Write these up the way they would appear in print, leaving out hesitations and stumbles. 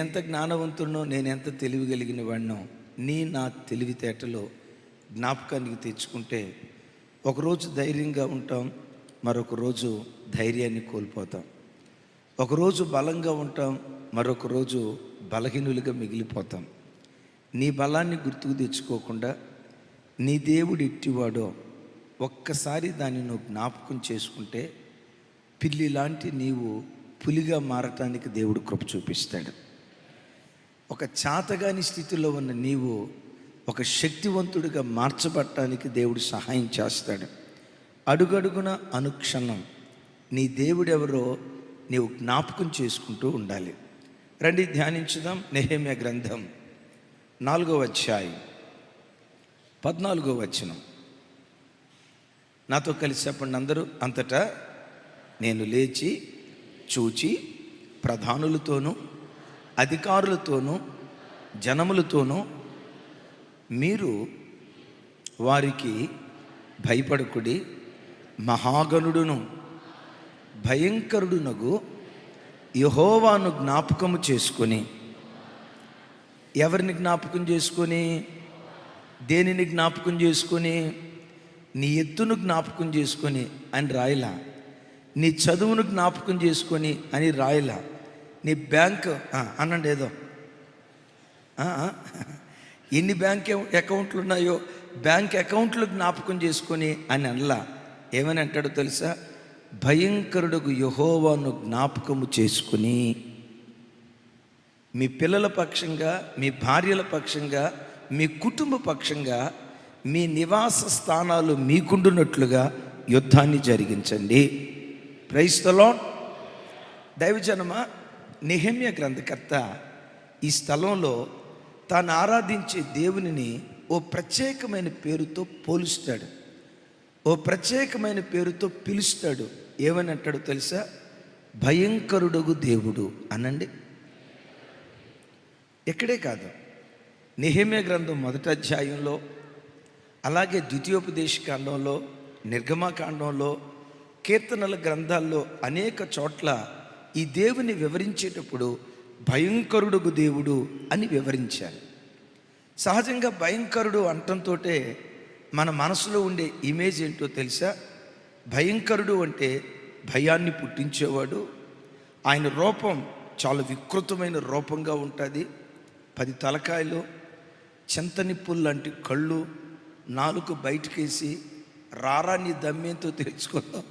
ఎంత జ్ఞానవంతుడినో, నేను ఎంత తెలివి కలిగిన వాడినో నా తెలివితేటలో జ్ఞాపకానికి తెచ్చుకుంటే ఒకరోజు ధైర్యంగా ఉంటాం, మరొక రోజు ధైర్యాన్ని కోల్పోతాం. ఒకరోజు బలంగా ఉంటాం, మరొక రోజు బలహీనులుగా మిగిలిపోతాం. నీ బలాన్ని గుర్తుకు తెచ్చుకోకుండా నీ దేవుడు ఎట్టివాడో ఒక్కసారి దాన్ని నువ్వు జ్ఞాపకం చేసుకుంటే పిల్లి లాంటి నీవు పులిగా మారటానికి దేవుడు కృప చూపిస్తాడు. ఒక చాతగాని స్థితిలో ఉన్న నీవు ఒక శక్తివంతుడిగా మార్చబడటానికి దేవుడు సహాయం చేస్తాడు. అడుగడుగున అనుక్షణం నీ దేవుడెవరో నీవు జ్ఞాపకం చేసుకుంటూ ఉండాలి. రండి ధ్యానించుదాం. నెహెమ్యా గ్రంథం 4వ అధ్యాయం 14వ వచనం. నాతో కలిసి చెప్పండి అందరూ. అంతటా నేను లేచి చూచి ప్రధానులతోనూ అధికారులతోనూ జనములతోనూ, మీరు వారికి భయపడకుడి, మహాగణుడును భయంకరుడునగు యెహోవాను జ్ఞాపకము చేసుకొని. ఎవరిని జ్ఞాపకం చేసుకొని? దేనిని జ్ఞాపకం చేసుకొని? నీ ఎత్తును జ్ఞాపకం చేసుకొని అని రాయలా, నీ చదువును జ్ఞాపకం చేసుకొని అని రాయలా, నీ బ్యాంక్ అనండి ఏదో ఎన్ని బ్యాంక్ అకౌంట్లు ఉన్నాయో బ్యాంక్ అకౌంట్లు జ్ఞాపకం చేసుకొని అని అనలా. ఏమని అంటాడో తెలుసా? భయంకరుడుగు యెహోవాను జ్ఞాపకము చేసుకుని. మీ పిల్లల పక్షంగా, మీ భార్యల పక్షంగా, మీ కుటుంబ పక్షంగా, మీ నివాస స్థానాలు మీకుండునట్లుగా యుద్ధాన్ని జరిగించండి. Praise the Lord. దైవజనమా, నెహెమ్యా గ్రంథకర్త ఈ స్థలంలో తాను ఆరాధించే దేవునిని ఓ ప్రత్యేకమైన పేరుతో పోలుస్తాడు, ఓ ప్రత్యేకమైన పేరుతో పిలుస్తాడు. ఏమని అంటాడో తెలుసా? భయంకరుడగు దేవుడు అనండి. ఎక్కడే కాదు, నెహెమ్యా గ్రంథం 1వ అధ్యాయంలో, అలాగే ద్వితీయోపదేశకాండంలో, నిర్గమకాండంలో, కీర్తనల గ్రంథాల్లో అనేక చోట్ల ఈ దేవుని వివరించేటప్పుడు భయంకరుడుగు దేవుడు అని వివరించారు. సహజంగా భయంకరుడు అంటంతో మన మనసులో ఉండే ఇమేజ్ ఏంటో తెలుసా? భయంకరుడు అంటే భయాన్ని పుట్టించేవాడు. ఆయన రూపం చాలా వికృతమైన రూపంగా ఉంటుంది. 10 తలకాయలు, చింతనిప్పులు లాంటి కళ్ళు, నాలుక బయటకేసి, రారా నీ దమ్మేంతో తెలుసుకుందాం,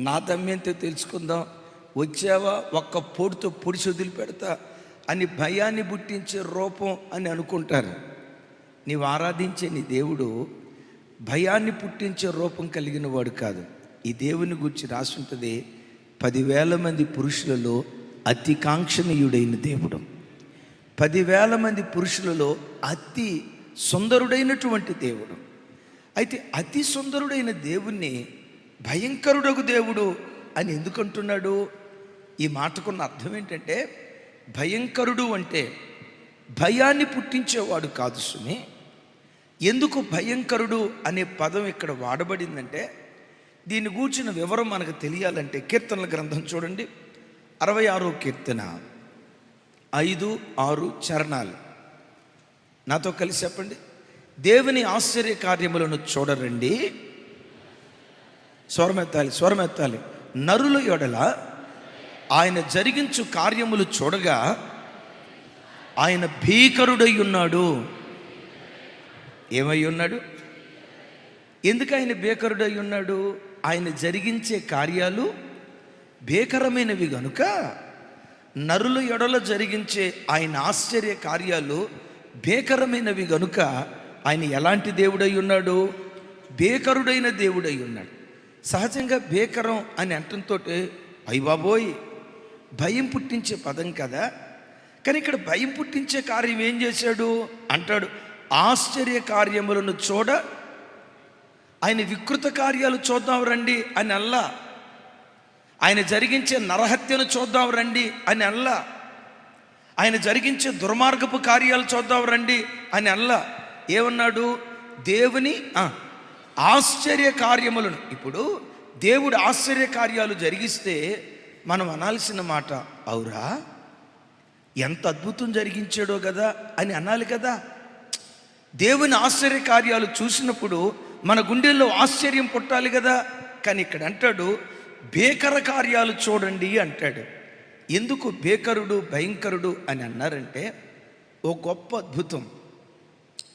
నా దమ్మేంతో తెలుసుకుందాం, వచ్చావా ఒక్క పొడితో పొడిచి వదిలిపెడతా అని భయాన్ని పుట్టించే రూపం అని అనుకుంటారు. నీవు ఆరాధించే నీ దేవుడు భయాన్ని పుట్టించే రూపం కలిగిన వాడు కాదు. ఈ దేవుని గురించి రాసి ఉంటుంది, 10,000 మంది పురుషులలో అతి కాంక్షణీయుడైన దేవుడు, 10,000 మంది పురుషులలో అతి సుందరుడైనటువంటి దేవుడు. అయితే అతి సుందరుడైన దేవుణ్ణి భయంకరుడగు దేవుడు అని ఎందుకు అంటున్నాడు? ఈ మాటకున్న అర్థం ఏంటంటే, భయంకరుడు అంటే భయాన్ని పుట్టించేవాడు కాదు సుమి. ఎందుకు భయంకరుడు అనే పదం ఇక్కడ వాడబడిందంటే, దీన్ని గూర్చిన వివరం మనకు తెలియాలంటే కీర్తనల గ్రంథం చూడండి, 66వ కీర్తన 5, 6 చరణాలు. నాతో కలిసి చెప్పండి. దేవుని ఆశ్చర్య కార్యములను చూడరండి. స్వరమెత్తాలి, స్వరమెత్తాలి. నరుల యొడల ఆయన జరిగించు కార్యములు చూడగా ఆయన భీకరుడై ఉన్నాడు. ఏమై ఉన్నాడు? ఎందుకు ఆయన భీకరుడై ఉన్నాడు? ఆయన జరిగించే కార్యాలు భీకరమైనవి గనుక, నరుల యొడల జరిగించే ఆయన ఆశ్చర్య కార్యాలు భీకరమైనవి గనుక ఆయన ఎలాంటి దేవుడై ఉన్నాడు? భీకరుడైన దేవుడై ఉన్నాడు. సహజంగా భీకరం అని అంటంతో అయ్యబాబోయ్ భయం పుట్టించే పదం కదా. కానీ ఇక్కడ భయం పుట్టించే కార్యం ఏం చేశాడు అంటాడు? ఆశ్చర్య కార్యములను చూడ, ఆయన వికృత కార్యాలు చూద్దాం రండి అని అల్లా, ఆయన జరిగించే నరహత్యను చూద్దాం రండి అని అల్లా, ఆయన జరిగించే దుర్మార్గపు కార్యాలు చూద్దాం రండి అని అల్లా. ఏమన్నాడు? దేవుని ఆశ్చర్య కార్యములను. ఇప్పుడు దేవుడు ఆశ్చర్య కార్యాలు జరిగిస్తే మనం అనాల్సిన మాట, అవురా ఎంత అద్భుతం జరిగించాడో కదా అని అనాలి కదా. దేవుని ఆశ్చర్య కార్యాలు చూసినప్పుడు మన గుండెల్లో ఆశ్చర్యం పుట్టాలి కదా. కానీ ఇక్కడ అంటాడు భీకర కార్యాలు చూడండి అంటాడు. ఎందుకు భీకరుడు భయంకరుడు అని అన్నారంటే, ఓ గొప్ప అద్భుతం,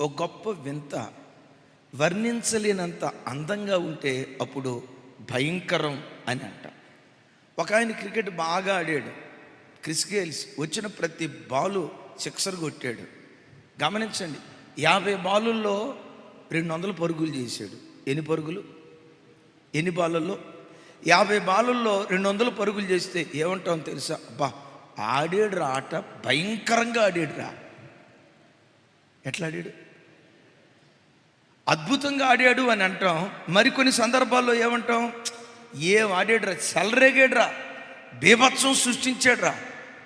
ఓ గొప్ప వింత వర్ణించలేనంత అందంగా ఉంటే అప్పుడు భయంకరం అని అంట. ఒక ఆయన క్రికెట్ బాగా ఆడాడు. క్రిస్ గేల్స్ వచ్చిన ప్రతి బాలు సిక్సర్ కొట్టాడు. గమనించండి, 50 బాలుల్లో 200 పరుగులు చేశాడు. ఎన్ని బాలుల్లో? 50 బాలుల్లో 200 పరుగులు చేస్తే ఏమంటాం తెలుసా? అబ్బా ఆడాడు ఆట, భయంకరంగా ఆడాడురా. ఎట్లా ఆడాడు? అద్భుతంగా ఆడాడు అని అంటాం. మరికొన్ని సందర్భాల్లో ఏమంటాం? ఏం ఆడాడురా, చెలరేగాడురా, బీభత్సం సృష్టించాడురా,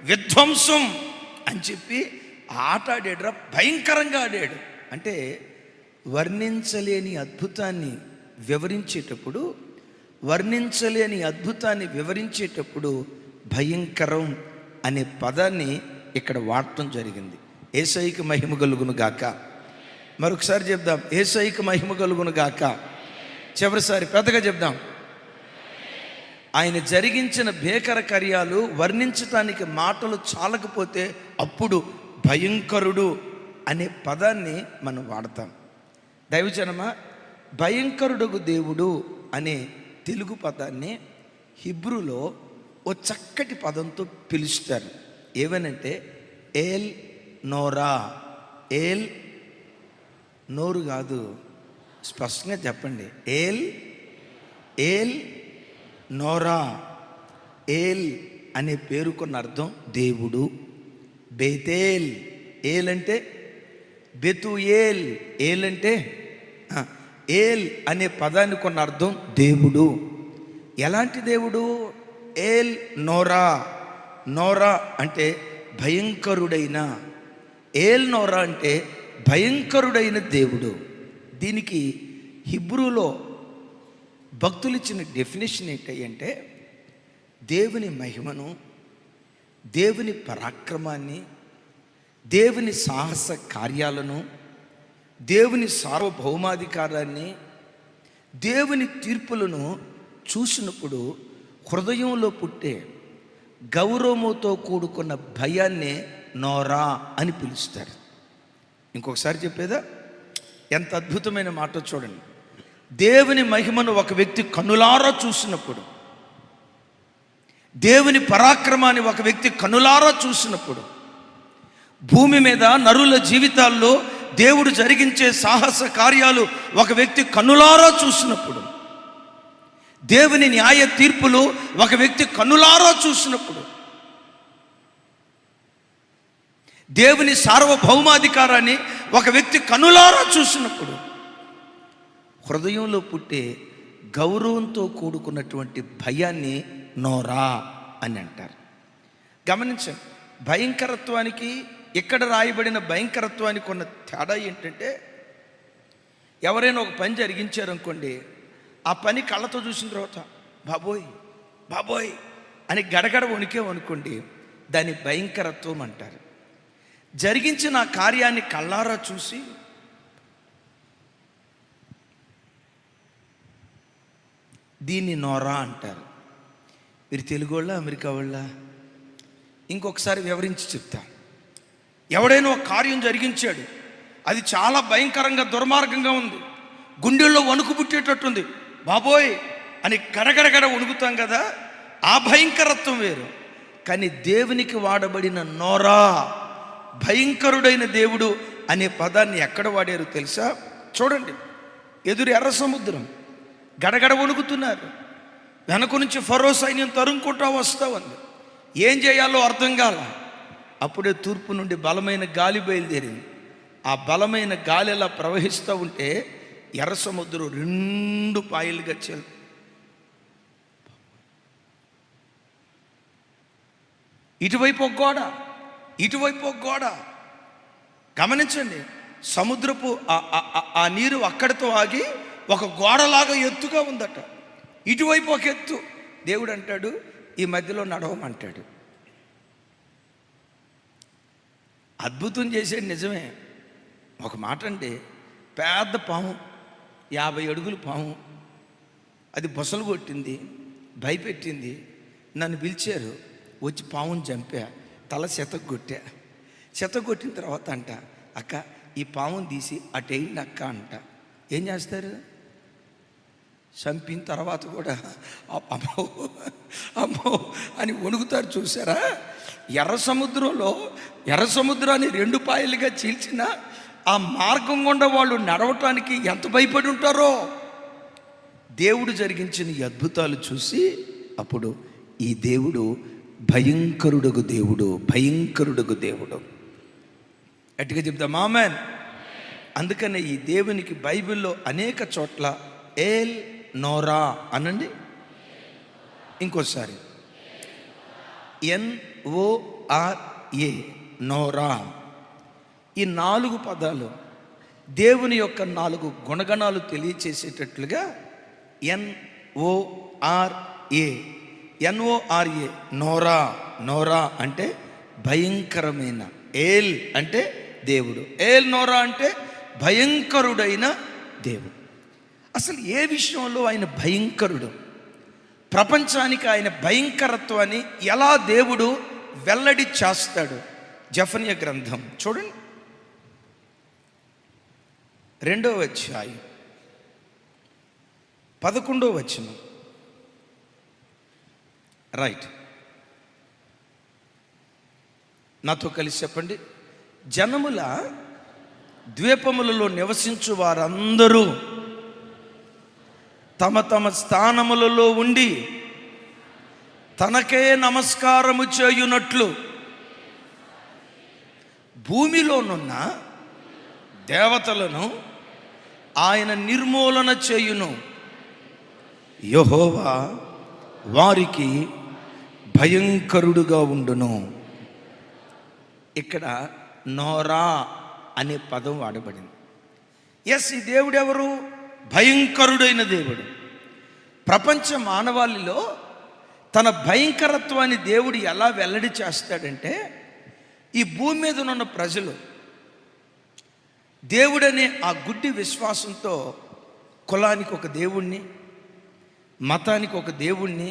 విధ్వంసం అని చెప్పి ఆట ఆడాడురా, భయంకరంగా ఆడాడు. అంటే వర్ణించలేని అద్భుతాన్ని వివరించేటప్పుడు భయంకరం అనే పదాన్ని ఇక్కడ వాడటం జరిగింది. యేసయ్యకి మహిమ కలుగును గాక. మరొకసారి చెప్దాం, యేసయ్యకి మహిమ కలుగును గాక. చివరిసారి పెద్దగా చెప్దాం. ఆయన జరిగించిన భీకర కార్యాలు వర్ణించటానికి మాటలు చాలకపోతే అప్పుడు భయంకరుడు అనే పదాన్ని మనం వాడతాం. దైవజనమా, భయంకరుడగు దేవుడు అనే తెలుగు పదాన్ని హిబ్రూలో ఓ చక్కటి పదంతో పిలుస్తారు. ఏమనంటే ఏల్ నోరా. ఏల్ నోరు కాదు, స్పష్టంగా చెప్పండి. ఏల్ నోరా. ఏల్ అనే పేరుకున్న అర్థం దేవుడు. బేతేల్, ఏల్ అంటే బెతుయేల్, ఏల్ అంటే ఏల్ అనే పదానికి కొన్న అర్థం దేవుడు. ఎలాంటి దేవుడు? ఏల్ నోరా. నోరా అంటే భయంకరుడైన, ఏల్ నోరా అంటే భయంకరుడైన దేవుడు. దీనికి హిబ్రూలో భక్తులు ఇచ్చిన డెఫినేషన్ ఏంటంటే, దేవుని మహిమను, దేవుని పరాక్రమాన్ని, దేవుని సాహస కార్యాలను, దేవుని సార్వభౌమాధికారాన్ని, దేవుని తీర్పులను చూసినప్పుడు హృదయంలో పుట్టే గౌరవముతో కూడుకున్న భయాన్నే నోరా అని పిలుస్తారు. ఇంకొకసారి చెప్పేదా? ఎంత అద్భుతమైన మాట చూడండి. దేవుని మహిమను ఒక వ్యక్తి కనులారా చూసినప్పుడు, దేవుని పరాక్రమాన్ని ఒక వ్యక్తి కనులారా చూసినప్పుడు, భూమి మీద నరుల జీవితాల్లో దేవుడు జరిగించే సాహస కార్యాలు ఒక వ్యక్తి కనులారా చూసినప్పుడు, దేవుని న్యాయ తీర్పులు ఒక వ్యక్తి కనులారా చూసినప్పుడు, దేవుని సార్వభౌమాధికారాన్ని ఒక వ్యక్తి కనులారా చూసినప్పుడు హృదయంలో పుట్టే గౌరవంతో కూడుకున్నటువంటి భయాన్ని నోరా అని అంటారు. గమనించండి, భయంకరత్వానికి ఇక్కడ రాయబడిన భయంకరత్వానికి ఉన్న తేడా ఏంటంటే, ఎవరైనా ఒక పని జరిగించారనుకోండి, ఆ పని కళ్ళతో చూసిన తర్వాత బాబోయ్ బాబోయ్ అని గడగడ వణికేమనుకోండి, దాన్ని భయంకరత్వం అంటారు. జరిగించిన ఆ కార్యాన్ని కళ్ళారా చూసి దీన్ని నోరా అంటారు. మీరు తెలుగు వాళ్ళ అమెరికా వాళ్ళ? ఇంకొకసారి వివరించి చెప్తా. ఎవడైనా ఒక కార్యం జరిగించాడు, అది చాలా భయంకరంగా దుర్మార్గంగా ఉంది, గుండెల్లో వణుకు పుట్టేటట్టుంది, బాబోయ్ అని గడగడగడ వణుకుతాం కదా, ఆ భయంకరత్వం వేరు. కానీ దేవునికి వాడబడిన నోరా, భయంకరుడైన దేవుడు అనే పదాన్ని ఎక్కడ వాడారు తెలుసా? చూడండి, ఎదురు ఎర్ర సముద్రం, గడగడ వణుకుతున్నారు, వెనక నుంచి ఫరో సైన్యం తరుముకుంటా వస్తూ ఉంది, ఏం చేయాలో అర్థం కాల. అప్పుడే తూర్పు నుండి బలమైన గాలి బయలుదేరింది. ఆ బలమైన గాలి ఎలా ప్రవహిస్తూ ఉంటే ఎర్ర సముద్రం 2 పాయలుగా ఇటువైపు ఒక గోడ, ఇటువైపు ఒక గోడ. గమనించండి, సముద్రపు ఆ నీరు అక్కడితో ఆగి ఒక గోడలాగా ఎత్తుగా ఉందట. ఇటువైపు ఒక ఎత్తు. దేవుడు అంటాడు, ఈ మధ్యలో నడవమంటాడు. అద్భుతం చేసేది నిజమే. ఒక మాట అంటే పెద్ద పాము, 50 అడుగులు పాము, అది బొసలు కొట్టింది, భయపెట్టింది. నన్ను పిలిచారు, వచ్చి పాముని చంపా, తల కొట్టిన తర్వాత అంట, అక్క ఈ పాముని తీసి అటేయండి అక్క అంట. ఏం చేస్తారు? చంపిన తర్వాత కూడా అమ్మో అమ్మో అని వణుకుతారు. చూసారా? ఎర్ర సముద్రాన్ని 2 పాయలుగా చీల్చిన ఆ మార్గం గుండా వాళ్ళు నడవటానికి ఎంత భయపడి ఉంటారో. దేవుడు జరిగించిన ఈ అద్భుతాలు చూసి అప్పుడు ఈ దేవుడు భయంకరుడగు దేవుడు. గట్టిగా చెప్తాం ఆమేన్. అందుకనే ఈ దేవునికి బైబిల్లో అనేక చోట్ల ఎల్ నోరా అనండి, ఇంకోసారి NORA నోరా. ఈ 4 పదాలు దేవుని యొక్క 4 గుణగణాలు తెలియచేసేటట్లుగా NORA నోరా అంటే భయంకరమైన, ఏల్ అంటే దేవుడు, ఏల్ నోరా అంటే భయంకరుడైన దేవుడు. అసలు ఏ విషయంలో ఆయన భయంకరుడు? ప్రపంచానికి ఆయన భయంకరత్వాన్ని ఎలా దేవుడు వెల్లడి చేస్తాడు? జెఫన్యా గ్రంథం చూడండి, 2వ అధ్యాయం 11వ వచనం. రైట్, నాతో కలిసి చెప్పండి. జనముల ద్వీపములలో నివసించు వారందరూ తమ తమ స్థానములలో ఉండి తనకే నమస్కారము చేయునట్లు భూమిలోనున్న దేవతలను ఆయన నిర్మూలన చేయును. యెహోవా వారికి భయంకరుడుగా ఉండును. ఇక్కడ నోరా అనే పదం వాడబడింది. ఎస్, ఈ దేవుడు ఎవరు? భయంకరుడైన దేవుడు. ప్రపంచ మానవాళిలో తన భయంకరత్వాన్ని దేవుడు ఎలా వెల్లడి చేస్తాడంటే, ఈ భూమి మీద ఉన్న ప్రజలు దేవుడనే ఆ గుడ్డి విశ్వాసంతో కులానికి ఒక దేవుణ్ణి, మతానికి ఒక దేవుణ్ణి,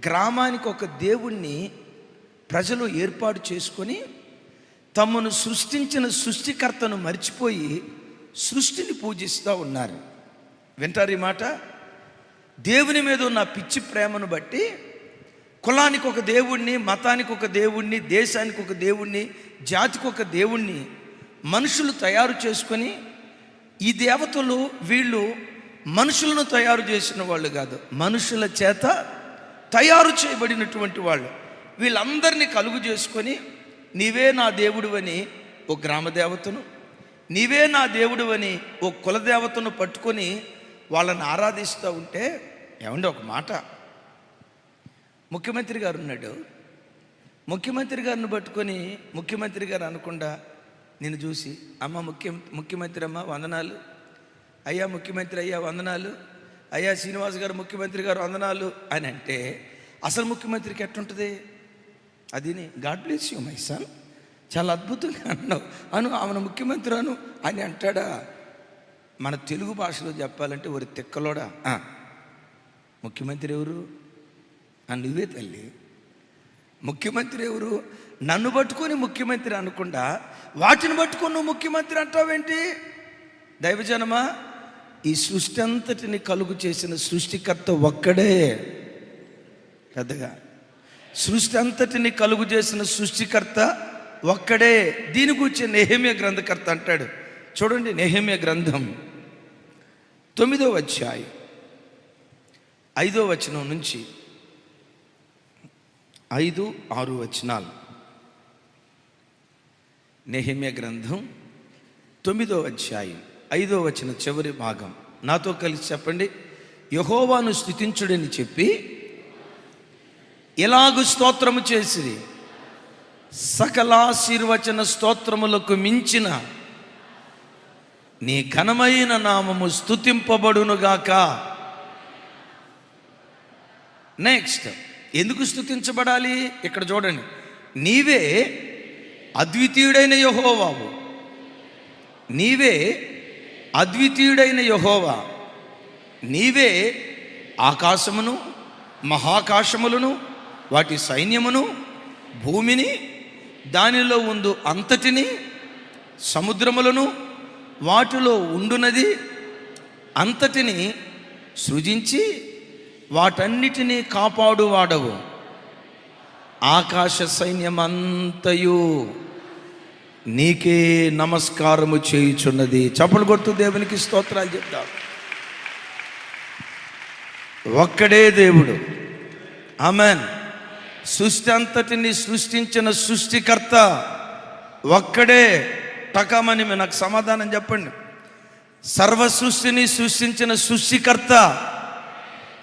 గ్రామానికి ఒక దేవుణ్ణి ప్రజలు ఏర్పాటు చేసుకొని తమను సృష్టించిన సృష్టికర్తను మర్చిపోయి సృష్టిని పూజిస్తూ ఉన్నారు. వింటారు ఈ మాట? దేవుని మీద ఉన్న పిచ్చి ప్రేమను బట్టి కులానికి ఒక దేవుణ్ణి, మతానికి ఒక దేవుణ్ణి, దేశానికి ఒక దేవుణ్ణి, జాతికి ఒక దేవుణ్ణి మనుషులు తయారు చేసుకొని, ఈ దేవతలు వీళ్ళు మనుషులను తయారు చేసిన వాళ్ళు కాదు, మనుషుల చేత తయారు చేయబడినటువంటి వాళ్ళు. వీళ్ళందరినీ కలుగు చేసుకొని నీవే నా దేవుడు అని ఓ గ్రామ దేవతను, నీవే నా దేవుడు అని ఓ కులదేవతను పట్టుకొని వాళ్ళని ఆరాధిస్తూ ఉంటే, ఏమండి ఒక మాట, ముఖ్యమంత్రి గారు ఉన్నాడు, ముఖ్యమంత్రి గారిని పట్టుకొని ముఖ్యమంత్రి గారు అనకుండా నేను చూసి, అమ్మ ముఖ్యమంత్రి అమ్మ వందనాలు, అయ్యా ముఖ్యమంత్రి అయ్యా వందనాలు, అయ్యా శ్రీనివాస్ గారు ముఖ్యమంత్రి గారు వందనాలు అని అంటే అసలు ముఖ్యమంత్రికి ఎట్లుంటుంది? అది God bless you my son, చాలా అద్భుతంగా అన్నావు ఆమెను ముఖ్యమంత్రి అని అంటాడా? మన తెలుగు భాషలో చెప్పాలంటే ఒక తిక్కలోడా, ముఖ్యమంత్రి ఎవరు? నువ్వే తల్లి, ముఖ్యమంత్రి ఎవరు? నన్ను పట్టుకొని ముఖ్యమంత్రి అనకుండా వాటిని పట్టుకొని నువ్వు ముఖ్యమంత్రి అంటావేంటి? దైవజనమా, ఈ సృష్టి అంతటిని కలుగు చేసిన సృష్టికర్త ఒక్కడే. పెద్దగా సృష్టి అంతటిని కలుగు చేసిన సృష్టికర్త ఒక్కడే. దీని గురించి నెహెమ్యా గ్రంథకర్త అంటాడు. చూడండి, నెహెమ్యా గ్రంథం 9వ అధ్యాయం 5వ వచనం నుంచి 5, 6 వచనాలు. నెహెమ్యా గ్రంథం 9వ అధ్యాయం 5వ వచనం చివరి భాగం. నాతో కలిసి చెప్పండి. యెహోవాను స్తుతించుడని చెప్పి ఎలాగు స్తోత్రము చేసిరి, సకలాశీర్వచన స్తోత్రములకు మించిన నీ ఘనమైన నామము స్తుతింపబడునుగాక. నెక్స్ట్, ఎందుకు స్తుతించబడాలి? ఇక్కడ చూడండి, నీవే అద్వితీయుడైన యెహోవావు. నీవే అద్వితీయుడైన యెహోవా. నీవే ఆకాశమును మహాకాశములను వాటి సైన్యమును భూమిని దానిలో ఉండు అంతటిని సముద్రములను వాటిలో ఉండునది అంతటిని సృజించి వాటన్నిటినీ కాపాడువాడవు. ఆకాశ సైన్యమంతయు నీకే నమస్కారము చేయుచున్నది. చప్పలు కొడుతూ దేవునికి స్తోత్రాలు చెప్తాం. ఒక్కడే దేవుడు. ఆమెన్. సృష్టి అంతటిని సృష్టించిన సృష్టికర్త ఒక్కడే. టకమని నాకు సమాధానం చెప్పండి. సర్వ సృష్టిని సృష్టించిన సృష్టికర్త,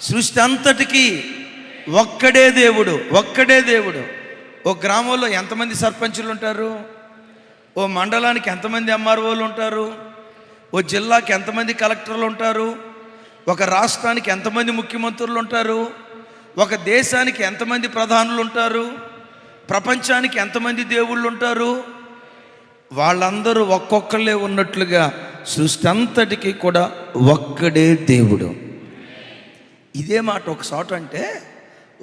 సృష్టి అంతటికి ఒక్కడే దేవుడు. ఒక్కడే దేవుడు. ఓ గ్రామంలో ఎంతమంది సర్పంచులు ఉంటారు? ఓ మండలానికి ఎంతమంది ఎంఆర్ఓలు ఉంటారు? ఓ జిల్లాకి ఎంతమంది కలెక్టర్లు ఉంటారు? ఒక రాష్ట్రానికి ఎంతమంది ముఖ్యమంత్రులు ఉంటారు? ఒక దేశానికి ఎంతమంది ప్రధానులు ఉంటారు? ప్రపంచానికి ఎంతమంది దేవుళ్ళు ఉంటారు? వాళ్ళందరూ ఒక్కొక్కళ్ళే ఉన్నట్లుగా సృష్టి అంతటికి కూడా ఒక్కడే దేవుడు. ఇదే మాట ఒక చోట అంటే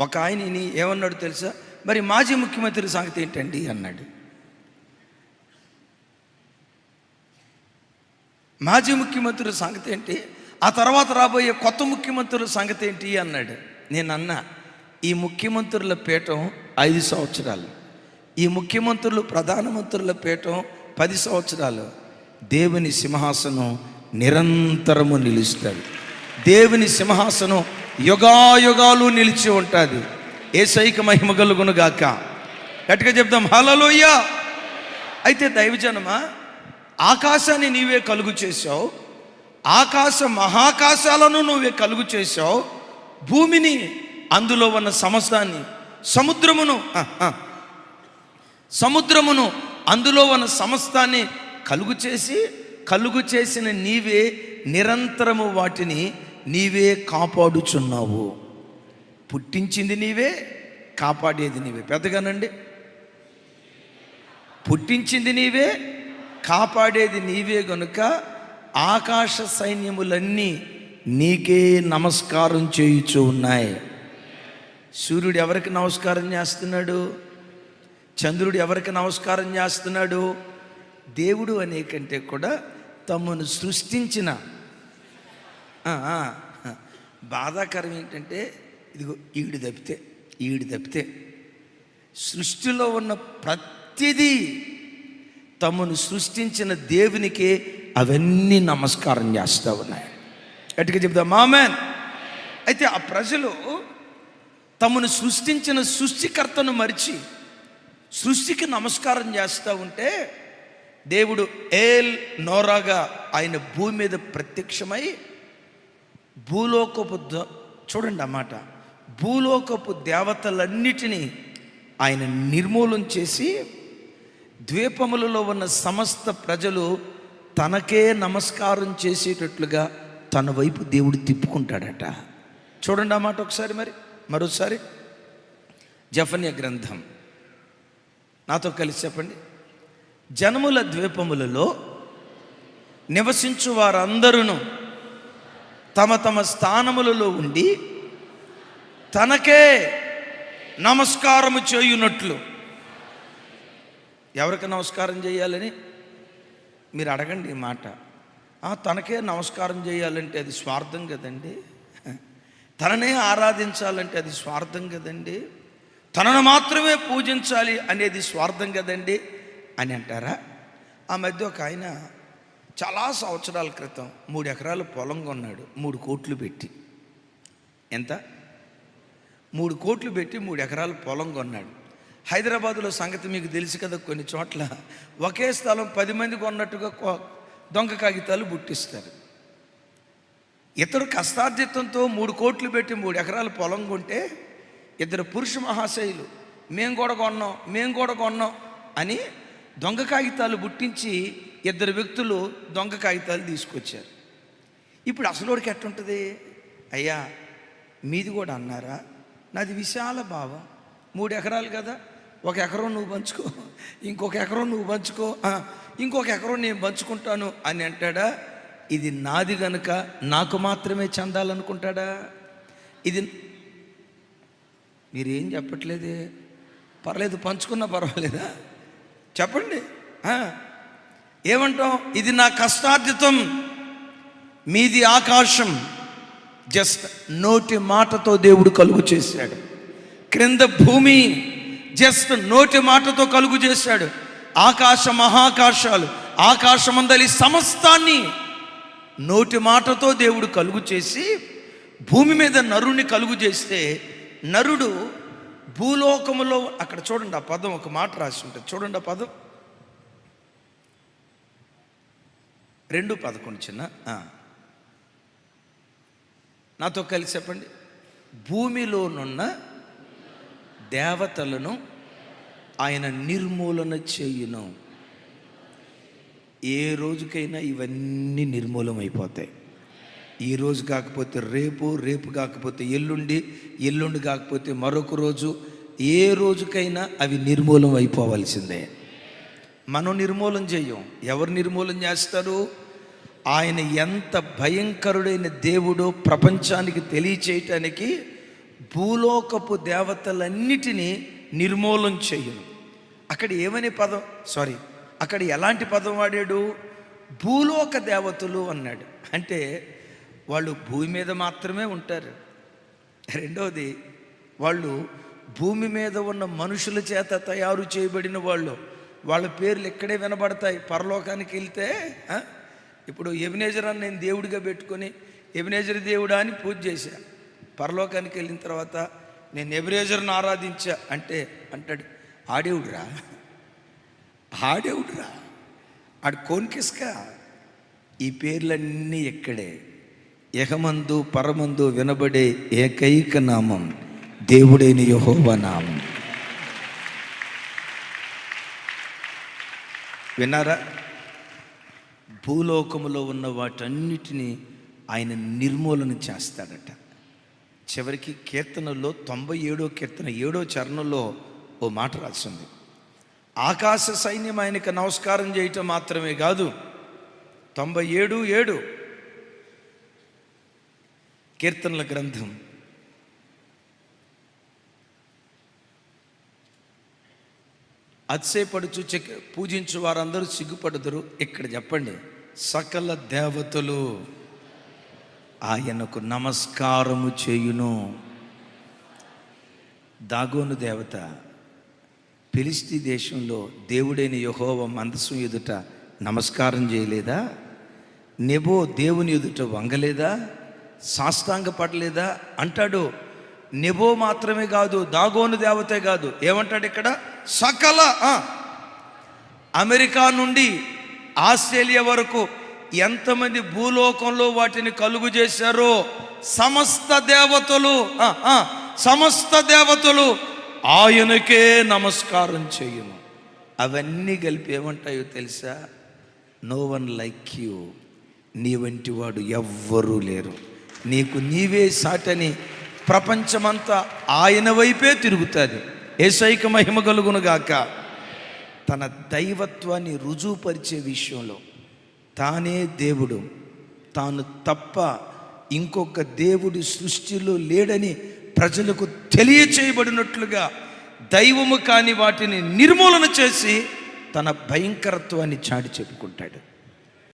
ఒక ఆయనని ఏమన్నాడు తెలుసా? మరి మాజీ ముఖ్యమంత్రి సంగతి ఏంటండి అన్నాడు. మాజీ ముఖ్యమంత్రుల సంగతి ఏంటి, ఆ తర్వాత రాబోయే కొత్త ముఖ్యమంత్రుల సంగతి ఏంటి అన్నాడు. నేను అన్నా, ఈ ముఖ్యమంత్రుల పీఠం 5 సంవత్సరాలు, ఈ ముఖ్యమంత్రులు ప్రధానమంత్రుల పీఠం 10 సంవత్సరాలు. దేవుని సింహాసనం నిరంతరము నిలుస్తుంది. దేవుని సింహాసనం యుగాయుగాలు నిలిచి ఉంటుంది. యేసయ్యకి మహిమ కలుగును గాక. గట్టిగా చెప్దాం హల్లెలూయా. అయితే దైవజనమా, ఆకాశాన్ని నీవే కలుగు చేశావు, ఆకాశ మహాకాశాలను నువ్వే కలుగు చేశావు, భూమిని అందులో ఉన్న సమస్తాన్ని, సముద్రమును అందులో ఉన్న సమస్తాన్ని కలుగు చేసిన నీవే నిరంతరము వాటిని నీవే కాపాడుచున్నావు. పుట్టించింది నీవే, కాపాడేది నీవే. పెద్దగానండి. పుట్టించింది నీవే, కాపాడేది నీవే గనుక ఆకాశ సైన్యములన్నీ నీకే నమస్కారం చేయుచు ఉన్నాయి. సూర్యుడు ఎవరికి నమస్కారం చేస్తున్నాడు? చంద్రుడు ఎవరికి నమస్కారం చేస్తున్నాడు? దేవుడు అనే కంటే కూడా తమను సృష్టించిన. బాధాకరం ఏంటంటే, ఇదిగో ఈడు తప్పితే సృష్టిలో ఉన్న ప్రతిదీ తమను సృష్టించిన దేవునికే అవన్నీ నమస్కారం చేస్తూ ఉన్నాయి. గట్టిగా చెప్దాం ఆమేన్. అయితే ఆ ప్రజలు తమను సృష్టించిన సృష్టికర్తను మరిచి సృష్టికి నమస్కారం చేస్తూ ఉంటే, దేవుడు ఏల్ నోరాగా ఆయన భూమి మీద ప్రత్యక్షమై భూలోకపు చూడండి అన్నమాట, భూలోకపు దేవతలన్నిటినీ ఆయన నిర్మూలన చేసి ద్వీపములలో ఉన్న సమస్త ప్రజలు తనకే నమస్కారం చేసేటట్లుగా తన వైపు దేవుడు తిప్పుకుంటాడట. చూడండి ఆ మాట ఒకసారి, మరోసారి జెఫన్యా గ్రంథం నాతో కలిసి చెప్పండి. జనముల ద్వీపములలో నివసించు వారందరూ తమ తమ స్థానములలో ఉండి తనకే నమస్కారము చేయునట్లు. ఎవరికి నమస్కారం చేయాలని మీరు అడగండి ఈ మాట. తనకే నమస్కారం చేయాలంటే అది స్వార్థం కదండి. తననే ఆరాధించాలంటే అది స్వార్థం కదండి. తనను మాత్రమే పూజించాలి అనేది స్వార్థం కదండి అని అంటారా? ఆ మధ్య ఒక ఆయన చాలా సంవత్సరాల క్రితం 3 ఎకరాల పొలం కొన్నాడు 3 కోట్లు పెట్టి. ఎంత? 3 కోట్లు పెట్టి 3 ఎకరాల పొలం కొన్నాడు. హైదరాబాదులో సంగతి మీకు తెలుసు కదా, కొన్ని చోట్ల ఒకే స్థలం 10 మంది కొన్నట్టుగా దొంగ కాగితాలు బుట్టిస్తారు. ఇతడు కష్టార్జితంతో 3 కోట్లు పెట్టి 3 ఎకరాల పొలం కొంటే, ఇద్దరు పురుష మహాశయులు మేము కూడా కొన్నాం అని దొంగ కాగితాలు బుట్టించి 2 వ్యక్తులు దొంగ కాగితాలు తీసుకొచ్చారు. ఇప్పుడు అసలోడికి ఎట్టుంటుంది? అయ్యా మీది కూడా అన్నారా? నాది విశాల భావం, 3 ఎకరాలు కదా, ఒక ఎకరం నువ్వు పంచుకో, ఇంకొక ఎకరం నువ్వు పంచుకో, ఇంకొక ఎకరం నేను పంచుకుంటాను అని అంటాడా? ఇది నాది గనుక నాకు మాత్రమే చెందాలనుకుంటాడా? ఇది మీరేం చెప్పట్లేదే. పర్లేదు, పంచుకున్నా పర్వాలేదా? చెప్పండి. ఏమంటాం? ఇది నా కష్టార్జితం, మీది ఆకాశం. జస్ట్ నోటి మాటతో దేవుడు కలుగు చేశాడు. క్రింద భూమి జస్ట్ నోటి మాటతో కలుగు చేశాడు. ఆకాశ మహాకాశాలు, ఆకాశమందలి సమస్తాన్ని నోటి మాటతో దేవుడు కలుగు చేసి భూమి మీద నరుని కలుగు చేస్తే, నరుడు భూలోకములో, అక్కడ చూడండి ఆ పదం, ఒక మాట రాసి ఉంటుంది చూడండి. ఆ పదం 2:11 చిన్న, నాతో కలిసి చెప్పండి. భూమిలోనున్న దేవతలను ఆయన నిర్మూలన చేయును. ఏ రోజుకైనా ఇవన్నీ నిర్మూలమైపోతాయి. ఈరోజు కాకపోతే రేపు, రేపు కాకపోతే ఎల్లుండి, ఎల్లుండి కాకపోతే మరొక రోజు, ఏ రోజుకైనా అవి నిర్మూలం అయిపోవలసిందే. మనం నిర్మూలన చేయం. ఎవరు నిర్మూలన చేస్తారు? ఆయన ఎంత భయంకరుడైన దేవుడో ప్రపంచానికి తెలియచేయటానికి భూలోకపు దేవతలన్నిటినీ నిర్మూలన చేయను. అక్కడ ఏమనే పదం, అక్కడ ఎలాంటి పదం వాడాడు? భూలోక దేవతలు అన్నాడు. అంటే వాళ్ళు భూమి మీద మాత్రమే ఉంటారు. రెండవది, వాళ్ళు భూమి మీద ఉన్న మనుషుల చేత తయారు చేయబడిన వాళ్ళు. వాళ్ళ పేర్లు ఇక్కడే వినబడతాయి. పరలోకానికి వెళ్తే ఇప్పుడు ఎబినేజర్ అని నేను దేవుడిగా పెట్టుకొని ఎబినేజర్ దేవుడా అని పూజ చేశా. పరలోకానికి వెళ్ళిన తర్వాత నేను ఎబినేజర్ని ఆరాధించా అంటే అంటాడు, ఆడేవుడురా ఆడు కోన్కిస్కా. ఈ పేర్లన్నీ ఎక్కడే. యెహమందు పరమందు వినబడే ఏకైక నామం దేవుడైన యెహోవా నామం. విన్నారా? భూలోకములో ఉన్న వాటన్నిటినీ ఆయన నిర్మూలన చేస్తాడట. చివరికి కీర్తనలో 97వ కీర్తన 7వ చరణంలో ఓ మాట రాసింది. ఆకాశ సైన్యం ఆయనకు నమస్కారం చేయటం మాత్రమే కాదు, 97:7 కీర్తనల గ్రంథం, అతిశయపడుచు పూజించు వారందరూ సిగ్గుపడుదురు. ఇక్కడ చెప్పండి, సకల దేవతలు ఆయనకు నమస్కారము చేయును. దాగోను దేవత ఫిలిష్తీ దేశంలో దేవుడైన యెహోవా మందసం ఎదుట నమస్కారం చేయలేదా? నెబో దేవుని ఎదుట వంగలేదా? సాష్టాంగ పడలేదా? అంటాడు. నెబో మాత్రమే కాదు, దాగోను దేవతే కాదు, ఏమంటాడు ఇక్కడ? సకల అమెరికా నుండి ఆస్ట్రేలియా వరకు ఎంతమంది భూలోకంలో వాటిని కలుగు చేశారో సమస్త దేవతలు ఆయనకే నమస్కారం చేయును. అవన్నీ కలిపి ఏమంటాయో తెలుసా? No one like you. నీ వంటి వాడు ఎవ్వరూ లేరు, నీకు నీవే సాటని ప్రపంచమంతా ఆయన వైపే తిరుగుతుంది. యేసయ్యకు మహిమ కలుగునుగాక. తన దైవత్వాన్ని రుజువుపరిచే విషయంలో తానే దేవుడు, తాను తప్ప ఇంకొక దేవుడి సృష్టిలో లేడని ప్రజలకు తెలియచేయబడినట్లుగా దైవము కాని వాటిని నిర్మూలన చేసి తన భయంకరత్వాన్ని చాటి చెప్పుకుంటాడు.